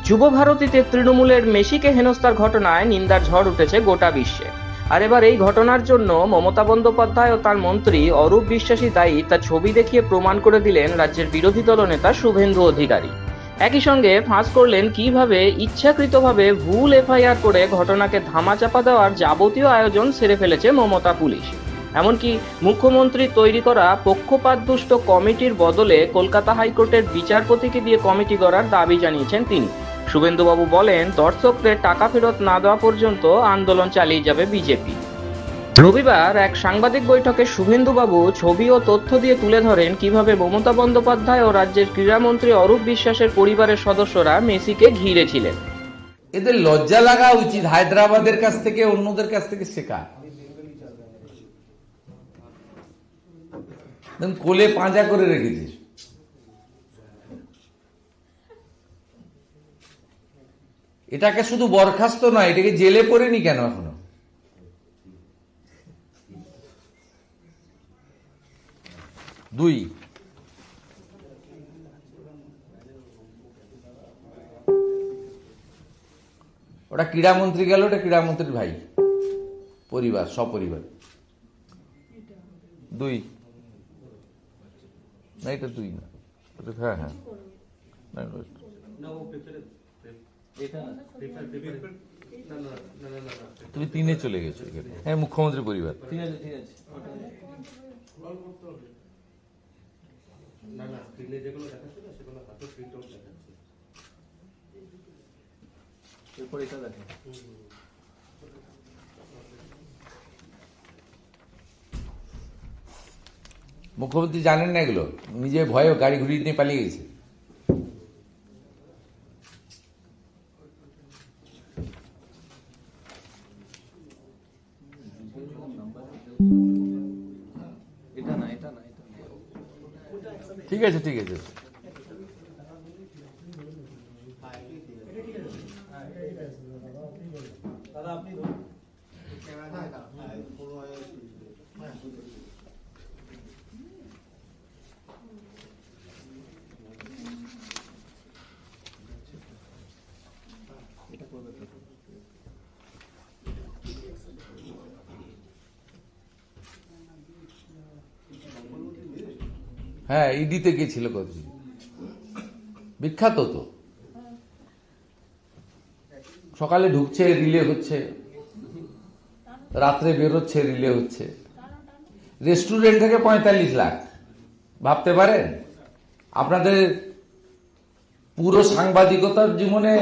যুব ভারতীতে তৃণমূলের মেসিকে হেনস্থার ঘটনায় নিন্দার ঝড় উঠেছে গোটা বিশ্বে। আর এবার এই ঘটনার জন্য মমতা বন্দ্যোপাধ্যায় ও তার মন্ত্রী অরূপ বিশ্বাসী দায়ী তা ছবি দেখিয়ে প্রমাণ করে দিলেন রাজ্যের বিরোধী দলনেতা শুভেন্দু অধিকারী। একই সঙ্গে ফাঁস করলেন কিভাবে ইচ্ছাকৃতভাবে ভুল এফআইআর করে ঘটনাকে ধামাচাপা দেওয়ার যাবতীয় আয়োজন সেরে ফেলেছে মমতা পুলিশ। এমনকি মুখ্যমন্ত্রী তৈরি করা পক্ষপাতদুষ্ট কমিটির বদলে কলকাতা হাইকোর্টের বিচারপতিকে দিয়ে কমিটি গড়ার দাবি জানিয়েছেন তিনি। শুভেন্দুবাবু বলেন, দর্শকদের টাকা ফেরত না দেওয়া পর্যন্ত আন্দোলন চালিয়ে যাবে বিজেপি। রবিবার এক সাংবাদিক বৈঠকে শুভেন্দুবাবু ছবি ও তথ্য দিয়ে তুলে ধরেন কিভাবে মমতা বন্দ্যোপাধ্যায় ও রাজ্যের ক্রীড়ামন্ত্রী অরূপ বিশ্বাসের পরিবারের সদস্যরা মেসিকে ঘিরেছিলেন। এদের লজ্জা লাগা উচিত, হায়দ্রাবাদের কাছ থেকে অন্যদের কাছ থেকে শেখা। কোলে পাঁজা করে রেখেছিস। এটাকে শুধু বরখাস্ত নয়, এটাকে জেলে পড়েনি কেন এখনো? দুই, ওটা ক্রীড়ামন্ত্রী গেল, ওটা ক্রীড়ামন্ত্রীর ভাই, পরিবার, সপরিবার। দুই না, এটা দুই না, হ্যাঁ হ্যাঁ, তুমি তিনে চলে গেছো এখানে। হ্যাঁ, মুখ্যমন্ত্রী পরিবার। ঠিক আছে ঠিক আছে, না না, স্ক্রিনে যেগুলো দেখাচ্ছে না সেগুলো হাতে প্রিন্ট আউট দেখাচ্ছে, এরপর এটা দেখেন। মুখ্যমন্ত্রী জানেন না এগুলো, নিজে ভয়ে গাড়ি ঘুরিয়ে নিয়ে পালিয়ে গেছে। ঠিক আছে ঠিক আছে, হ্যাঁ, ইডিতে গেছিল কতদিন, বিখ্যাত তো। সকালে ঢুকছে, রিলে হচ্ছে, রাত্রে বেরোচ্ছে, রিলে হচ্ছে। রেস্টুরেন্ট থেকে 45 লাখ, ভাবতে পারেন? আপনাদের পুরো সাংবাদিকতার জীবনে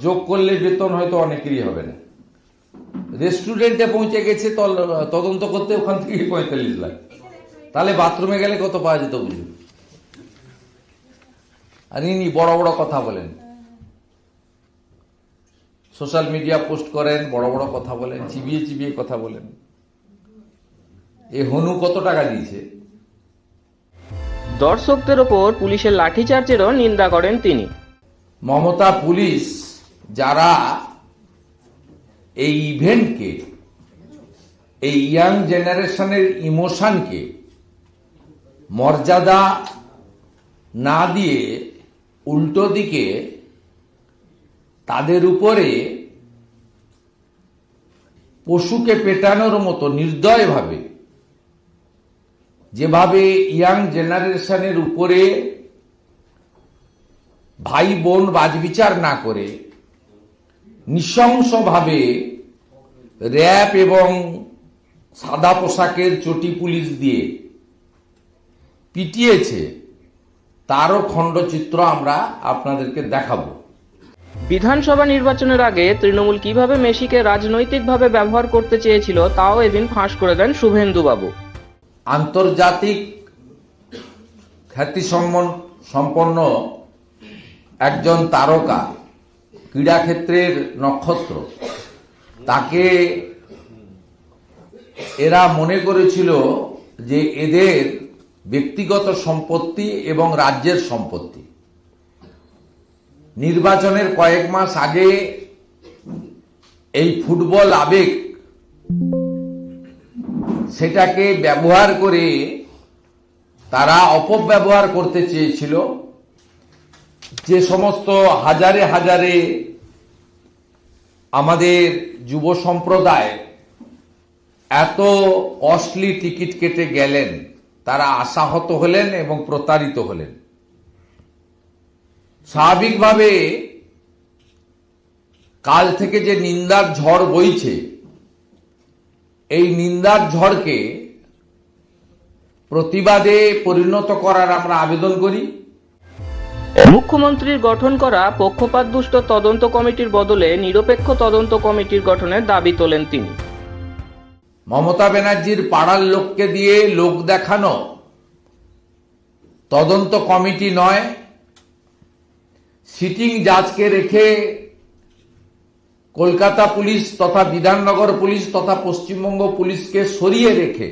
যোগ করলে বেতন হয়তো অনেকেরই হবে না। রেস্টুরেন্টে পৌঁছে গেছে তদন্ত করতে, ওখান থেকে 45 লাখ। তাহলে বাথরুমে গেলে কত পাওয়া যেত বুঝুন। আর ইনি বড় বড় কথা বলেন, সোশ্যাল মিডিয়া পোস্ট করেন, বড় বড় কথা বলেন, চিবিয়ে চিবিয়ে কথা বলেন। এ হনু কত টাকা দিয়েছে? দর্শকদের ওপর পুলিশের লাঠিচার্জেরও নিন্দা করেন তিনি। মমতা পুলিশ যারা এই ইভেন্টকে, এই ইয়াং জেনারেশনের ইমোশনকে মর্যাদা না দিয়ে উল্টো দিকে তাদের উপরে পশুকে পেটানোর মতো নির্দয়ভাবে যেভাবে ইয়াং জেনারেশনের উপরে ভাই বোন বাজবিচার না করে নৃশংসভাবে র‍্যাব এবং সাদা পোশাকের চটি পুলিশ দিয়ে পিটিয়েছে, তারও খণ্ডচিত্র আমরা আপনাদেরকে দেখাবো। বিধানসভা নির্বাচনের আগে তৃণমূল কিভাবে মেসিকে রাজনৈতিকভাবে ব্যবহার করতে চেয়েছিল তাও এদিন ফাঁস করে দেন শুভেন্দুবাবু। আন্তর্জাতিক খ্যাতিসম্পন্ন একজন তারকা, ক্রীড়াক্ষেত্রের নক্ষত্র, তাকে এরা মনে করেছিল যে এদের ব্যক্তিগত সম্পত্তি এবং রাজ্যের সম্পত্তি। নির্বাচনের কয়েক মাস আগে এই ফুটবল আবেগ, সেটাকে ব্যবহার করে তারা অপব্যবহার করতে চেয়েছিল যে সমস্ত হাজারে হাজারে আমাদের যুব সম্প্রদায় এত কস্টলি টিকিট কেটে গেলেন, তারা আশাহত হলেন এবং প্রতারিত হলেন। স্বাভাবিকভাবে কাল থেকে যে নিন্দার ঝড় বইছে, এই নিন্দার ঝড়কে প্রতিবাদে পরিণত করার আমরা আবেদন করি। মুখ্যমন্ত্রীর গঠন করা পক্ষপাতদুষ্ট তদন্ত কমিটির বদলে নিরপেক্ষ তদন্ত কমিটির গঠনের দাবি তোলেন তিনি। মমতা ব্যানার্জির পাড়ার লোককে দিয়ে লোক দেখানো তদন্ত কমিটি নয়, সিটিং জাজকে রেখে কলকাতা পুলিশ তথা বিধাননগর পুলিশ তথা পশ্চিমবঙ্গ পুলিশকে সরিয়ে রেখে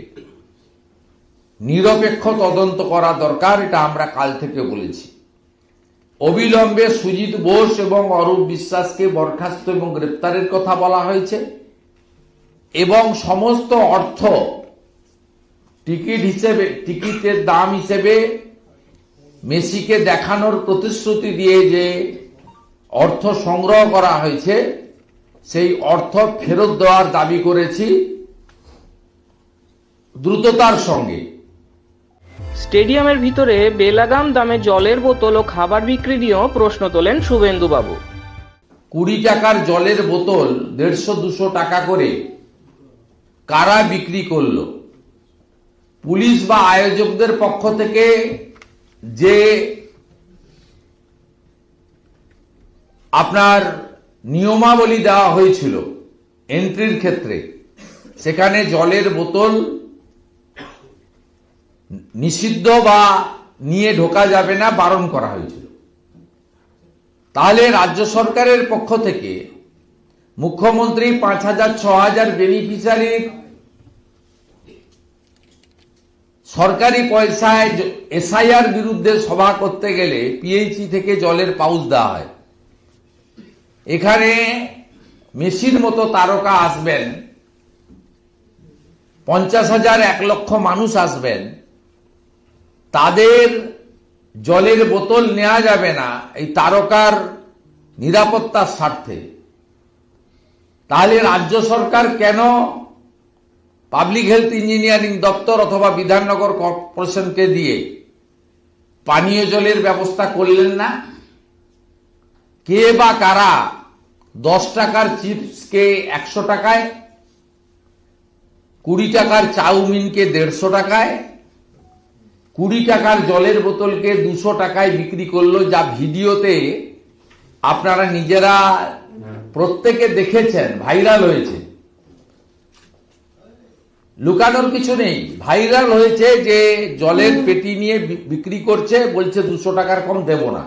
নিরপেক্ষ তদন্ত করা দরকার, এটা আমরা কাল থেকে বলেছি। অবিলম্বে সুজিত বোস এবং অরূপ বিশ্বাসকে বরখাস্ত এবং গ্রেপ্তারের কথা বলা হয়েছে এবং সমস্ত অর্থ টিকিটের দাম হিসেবে মেসিকে দেখানোর প্রতিশ্রুতি দিয়ে যে অর্থ সংগ্রহ করা হয়েছে, সেই অর্থ ফেরত দেওয়ার দাবি করেছি দ্রুততার সঙ্গে। স্টেডিয়ামের ভিতরে বেলাগাম দামে জলের বোতল ও খাবার বিক্রি নিয়েও প্রশ্ন তোলেন শুভেন্দুবাবু। 20 টাকার জলের বোতল 150-200 টাকা করে কারা বিক্রি করলো? পুলিশ বা আয়োজকদের পক্ষ থেকে যে আপনার নিয়মাবলী দেওয়া হয়েছিল এন্ট্রির ক্ষেত্রে, সেখানে জলের বোতল নিষিদ্ধ বা নিয়ে ঢোকা যাবে না, বারণ করা হয়েছিল। তাহলে রাজ্য সরকারের পক্ষ থেকে মুখ্যমন্ত্রী 5,000-6,000 বেনিফিশিয়ারির সরকারি পয়সায় এসআইআর বিরুদ্ধে সভা করতে গেলে পিএইচই থেকে জলের পাউচ দেওয়া হয়। এখানে মেসির মতো তারকা আসবেন, 50,000-1 লক্ষ মানুষ আসবেন, তাদের জলের বোতল নেওয়া যাবে না এই তারকার নিরাপত্তার স্বার্থে। তাহলে রাজ্য সরকার কেন পাবলিক হেলথ ইঞ্জিনিয়ারিং দপ্তর অথবা বিধাননগর কর্পোরেশনকে দিয়ে পানীয় জলের ব্যবস্থা করলেন না? কে বা কারা 10 টাকার চিপসকে 100 টাকায়, 20 টাকার চাউমিনকে 150 টাকায়, 20 টাকার জলের বোতলকে 200 টাকায় বিক্রি করলো, যা ভিডিওতে আপনারা নিজেরা প্রত্যেকে দেখেছেন, ভাইরাল হয়েছে। লুকানোর কিছু নেই, ভাইরাল হয়েছে যে জলের পেটি নিয়ে বিক্রি করছে, বলছে 200 টাকার কম দেব না।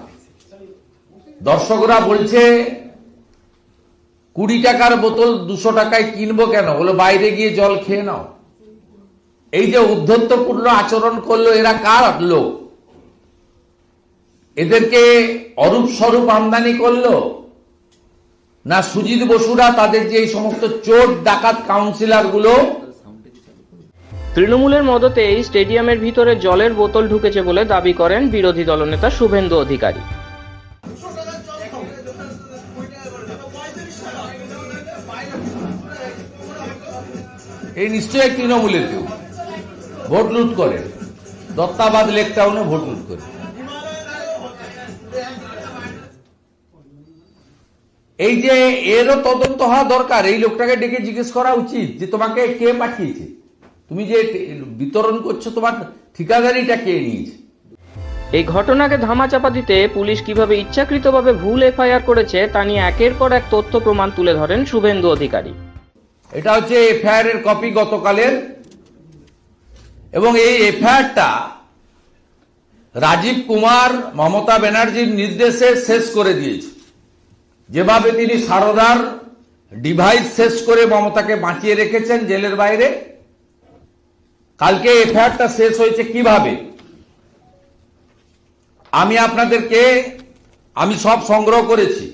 দর্শকরা বলছে 20 টাকার বোতল 200 টাকায় কিনবো কেন, বলো বাইরে গিয়ে জল খেয়ে নাও। এই যে উদ্ধত্যপূর্ণ আচরণ করলো, এরা কার লোক? এদেরকে অরূপ স্বরূপ আমদানি করলো না সুজিত বসুরা, তাদের যে এই সমস্ত চোর ডাকাত কাউন্সিলর গুলো? তৃণমূলের মদতেই স্টেডিয়ামের ভিতরে জলের বোতল ঢুকেছে বলে দাবি করেন বিরোধী দলনেতা শুভেন্দু অধিকারী। এই নিশ্চয়ই তৃণমূলের কেউ ভোট লুট করে, দত্তাবাদ লেক টাউনে ভোট লুট করে। এই যে এরও তদন্ত হওয়া দরকার, এই লোকটাকে ডেকে জিজ্ঞেস করা উচিত যে তোমাকে কে পাঠিয়েছে, তুমি যে বিতরণ করছো তোমার ঠিকাদারিটা কে নিয়েছে। এই ঘটনাকে ধামাচাপা দিতে পুলিশ কিভাবে ইচ্ছাকৃতভাবে ভুল এফআইআর করেছে তা নিয়ে একের পর এক তথ্য প্রমাণ তুলে ধরেন শুভেন্দু অধিকারী। এটা হচ্ছে এফআইআর এর কপি গতকালের, এবং এই এফআইআরটা রাজীব কুমার মমতা ব্যানার্জির নির্দেশে শেষ করে দিয়েছে। যেভাবে তিনি সারদার ডিভাইস শেষ করে মমতাকে বাঁচিয়ে রেখেছেন জেলের বাইরে, কালকে এফআইআরটা শেষ হয়েছে কিভাবে আমি আপনাদেরকে সব সংগ্রহ করেছি।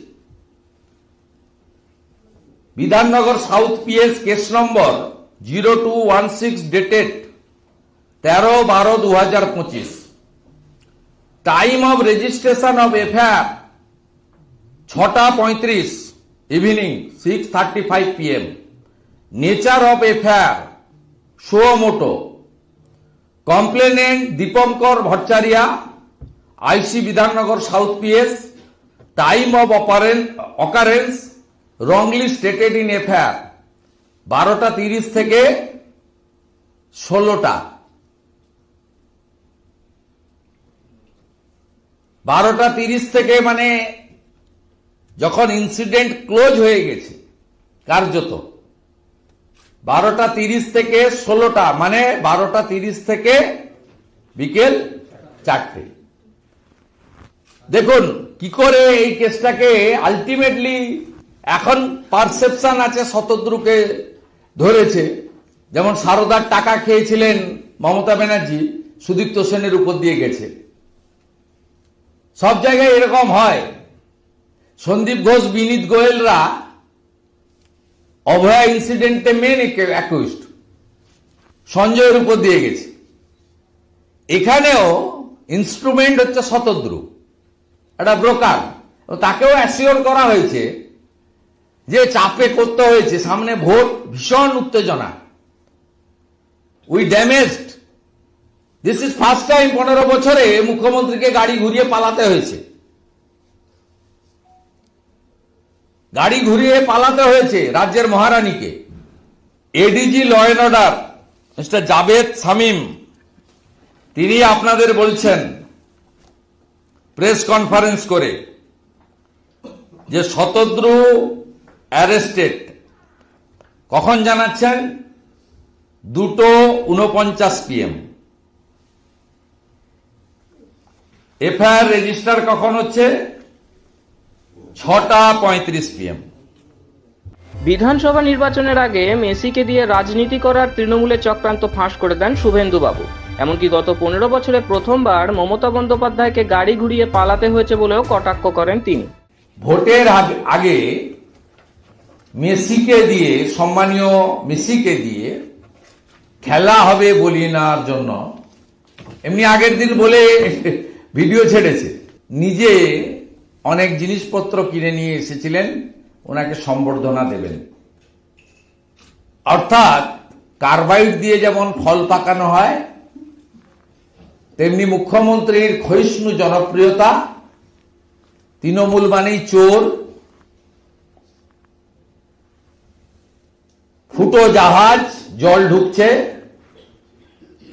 Bidhannagar south PS case number 0216 dated 13/12/2025, time of registration of FIR 6:35 evening 6:35 PM. Nature of FIR suo motu. Complainant Dipankar Bhattacharya, IC Bidhannagar south PS. Time of occurrence wrongly stated in FIR 12:30 থেকে 16টা. 12:30 থেকে মানে যখন ইনসিডেন্ট ক্লোজ হয়ে গেছে কার্যত, 12:30 থেকে 16টা মানে 12:30 থেকে বিকেল 4টে. দেখুন কি করে এই কেসটাকে আলটিমেটলি এখন পারসেপশন আছে শতদ্রুকে ধরেছে, যেমন সারদার টাকা খেয়েছিলেন মমতা ব্যানার্জি, সুদীপ্ত সেনের উপর দিয়ে গেছে। সব জায়গায় এরকম হয়। সন্দীপ ঘোষ, বিনীত গোয়েলরা অভয়া ইনসিডেন্টে মেন অ্যাকিউজড, সঞ্জয়ের উপর দিয়ে গেছে। এখানেও ইনস্ট্রুমেন্ট হচ্ছে শতদ্রু, একটা ব্রোকার, তাকেও অ্যাসিওর করা হয়েছে যে চাপে করতে হয়েছে, সামনে ভোট, ভীষণ উত্তেজনা, we damaged. This is first time 15 বছরে মুখ্যমন্ত্রীকে গাড়ি ঘুরিয়ে পালাতে হয়েছে, গাড়ি ঘুরিয়ে পালাতে হয়েছে রাজ্যের মহারানীকে। ADG law and order mister Javed Shamim, তিনি আপনাদের বলছেন প্রেস কনফারেন্স করে যে শতদ্রু অ্যারেস্টেড। কখন জানাচ্ছেন? 2:49 PM। এফআইআর রেজিস্টার কখন হচ্ছে? 6:35 PM। বিধানসভা নির্বাচনের আগে মেসিকে দিয়ে রাজনীতি করার তৃণমূলের চক্রান্ত ফাঁস করে দেন শুভেন্দুবাবু। এমনকি গত 15 বছরে প্রথমবার মমতা বন্দ্যোপাধ্যায়কে গাড়ি ঘুরিয়ে পালাতে হয়েছে বলেও কটাক্ষ করেন তিনি। ভোটের আগে মেসিকে দিয়ে, সম্মানীয় মেসিকে দিয়ে খেলা হবে বলি নেওয়ার জন্য এমনি আগের দিন বলে ভিডিও ছেড়েছে। নিজে অনেক জিনিসপত্র কিনে নিয়ে এসেছিলেন ওনাকে সম্বর্ধনা দেবেন। অর্থাৎ কার্বাইড দিয়ে যেমন ফল পাকানো হয়, তেমনি মুখ্যমন্ত্রীর ক্ষয়িষ্ণু জনপ্রিয়তা, তৃণমূল মানেই চোর, ফুটো জাহাজ, জল ঢুকছে,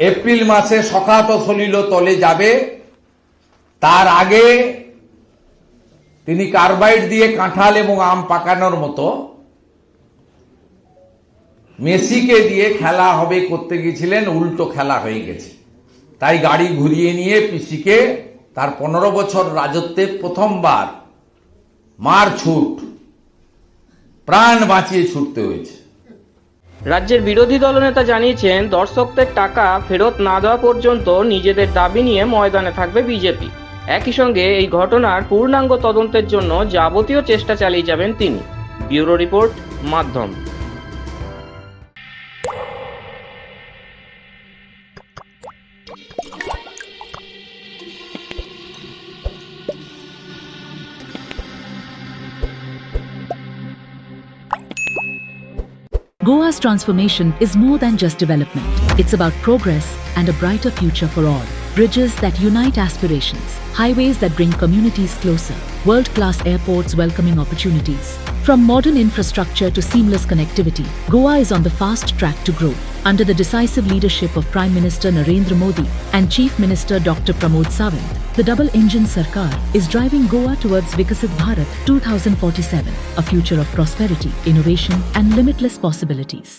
এপ্রিল মাসে সখাত সলিল তলে যাবে, তার আগে তিনি কার্বাইড দিয়ে কাঁঠাল এবং আম পাকানোর মতো মেসিকে দিয়ে খেলা হবে করতে গিয়েছিলেন, উল্টো খেলা হয়ে গেছে। তাই গাড়ি ঘুরিয়ে নিয়ে পিসিকে তার 15 বছর রাজত্বে প্রথমবার মার ছুট, প্রাণ বাঁচিয়ে ছুটতে হয়েছে। রাজ্যের বিরোধী দলনেতা জানিয়েছেন, দর্শকদের টাকা ফেরত না দেওয়া পর্যন্ত নিজেদের দাবি নিয়ে ময়দানে থাকবে বিজেপি। একই সঙ্গে এই ঘটনার পূর্ণাঙ্গ তদন্তের জন্য যাবতীয় চেষ্টা চালিয়ে যাবেন তিনি। ব্যুরো রিপোর্ট, মাধ্যম। Goa's transformation is more than just development. It's about progress and a brighter future for all. Bridges that unite aspirations, highways that bring communities closer, world-class airports welcoming opportunities. From modern infrastructure to seamless connectivity, Goa is on the fast track to grow. Under the decisive leadership of Prime Minister Narendra Modi and Chief Minister Dr. Pramod Sawant, the double-engine Sarkar is driving Goa towards Vikasit Bharat 2047, a future of prosperity, innovation and limitless possibilities.